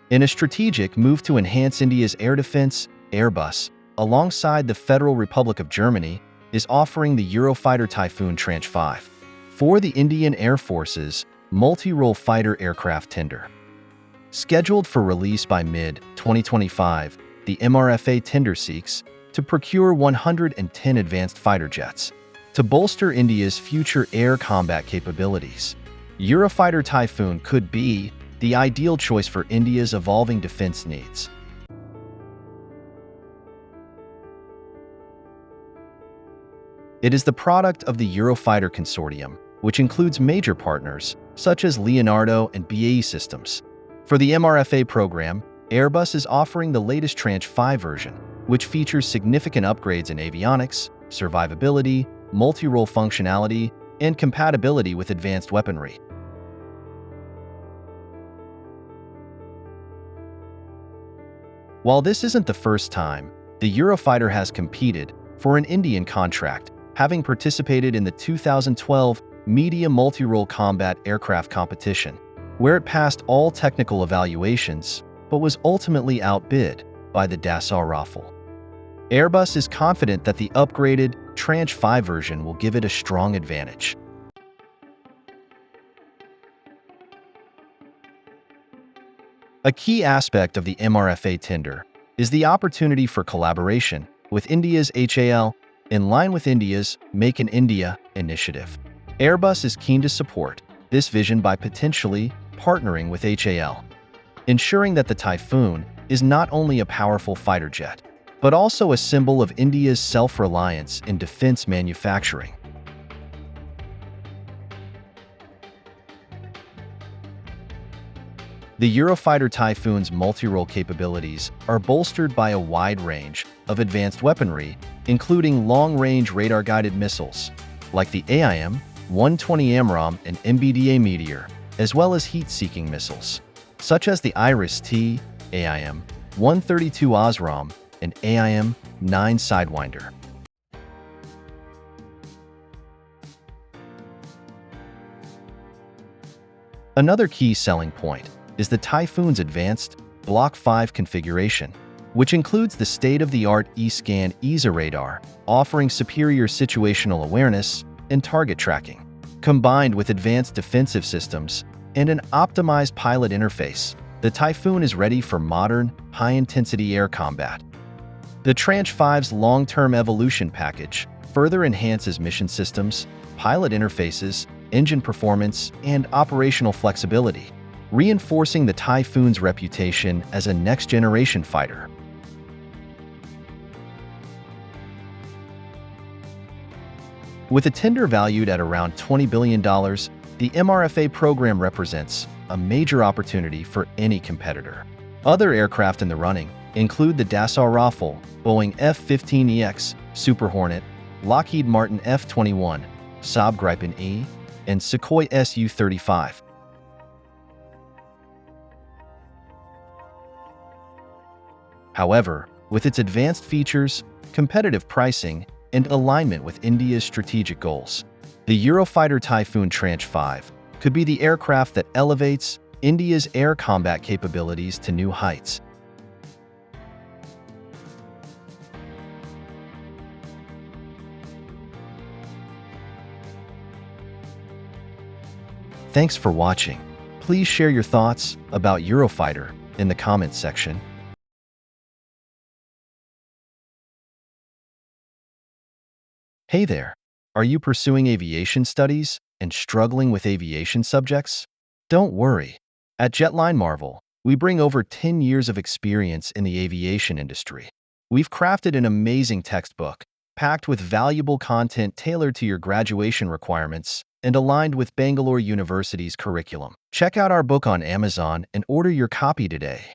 In a strategic move to enhance India's air defense, Airbus, alongside the Federal Republic of Germany, is offering the Eurofighter Typhoon Tranche 5 for the Indian Air Force's multi-role fighter aircraft tender. Scheduled for release by mid-2025, the MRFA tender seeks to procure 110 advanced fighter jets to bolster India's future air combat capabilities. Eurofighter Typhoon could be the ideal choice for India's evolving defense needs. It is the product of the Eurofighter consortium, which includes major partners such as Leonardo and BAE Systems. For the MRFA program, Airbus is offering the latest Tranche 5 version, which features significant upgrades in avionics, survivability, multi-role functionality, and compatibility with advanced weaponry. While this isn't the first time the Eurofighter has competed for an Indian contract, having participated in the 2012 Medium Multi-Role Combat Aircraft Competition, where it passed all technical evaluations but was ultimately outbid by the Dassault Rafale. Airbus is confident that the upgraded Tranche 5 version will give it a strong advantage. A key aspect of the MRFA tender is the opportunity for collaboration with India's HAL, in line with India's Make in India initiative. Airbus is keen to support this vision by potentially partnering with HAL, ensuring that the Typhoon is not only a powerful fighter jet, but also a symbol of India's self-reliance in defense manufacturing. The Eurofighter Typhoon's multi-role capabilities are bolstered by a wide range of advanced weaponry, including long-range radar-guided missiles, like the AIM-120 AMRAAM and MBDA Meteor, as well as heat-seeking missiles, such as the Iris-T, AIM-132 OSRAAM, and AIM-9 Sidewinder. Another key selling point is the Typhoon's advanced Block 5 configuration, which includes the state-of-the-art E-Scan ESA radar, offering superior situational awareness and target tracking. Combined with advanced defensive systems and an optimized pilot interface, the Typhoon is ready for modern, high-intensity air combat. The Tranche 5's long-term evolution package further enhances mission systems, pilot interfaces, engine performance, and operational flexibility, reinforcing the Typhoon's reputation as a next-generation fighter. With a tender valued at around $20 billion, the MRFA program represents a major opportunity for any competitor. Other aircraft in the running include the Dassault Rafale, Boeing F-15EX, Super Hornet, Lockheed Martin F-21, Saab Gripen E, and Sukhoi Su-35. However, with its advanced features, competitive pricing, and alignment with India's strategic goals, the Eurofighter Typhoon Tranche 5 could be the aircraft that elevates India's air combat capabilities to new heights. Thanks for watching. Please share your thoughts about Eurofighter in the comments section. Hey there! Are you pursuing aviation studies and struggling with aviation subjects? Don't worry. At Jetline Marvel, we bring over 10 years of experience in the aviation industry. We've crafted an amazing textbook, packed with valuable content tailored to your graduation requirements and aligned with Bangalore University's curriculum. Check out our book on Amazon and order your copy today.